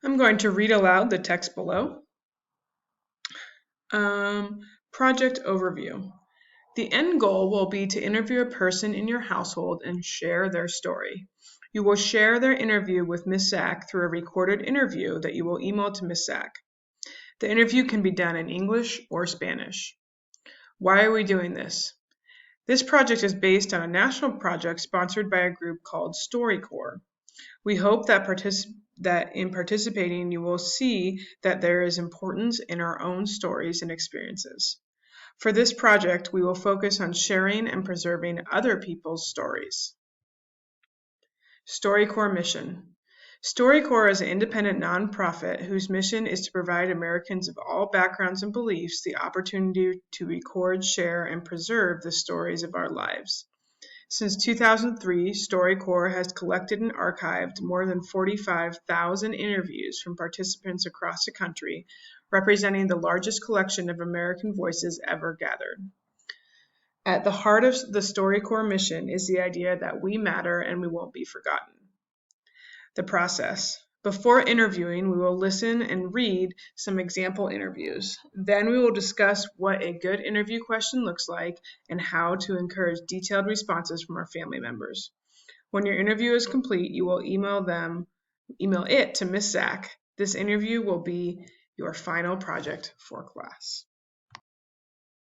I'm going to read aloud the text below. Project overview. The end goal will be to interview a person in your household and share their story. You will share their interview with Ms. Zach through a recorded interview that you will email to Ms. Zach. The interview can be done in English or Spanish. Why are we doing this? This project is based on a national project sponsored by a group called StoryCorps. We hope that in participating you will see that there is importance in our own stories and experiences. For this project, we will focus on sharing and preserving other people's stories. StoryCorps mission. StoryCorps is an independent nonprofit whose mission is to provide Americans of all backgrounds and beliefs the opportunity to record, share, and preserve the stories of our lives. Since 2003, StoryCorps has collected and archived more than 45,000 interviews from participants across the country, representing the largest collection of American voices ever gathered. At the heart of the StoryCorps mission is the idea that we matter and we won't be forgotten. The process. Before interviewing, we will listen and read some example interviews. Then we will discuss what a good interview question looks like and how to encourage detailed responses from our family members. When your interview is complete, you will email it to Ms. Zach. This interview will be your final project for class.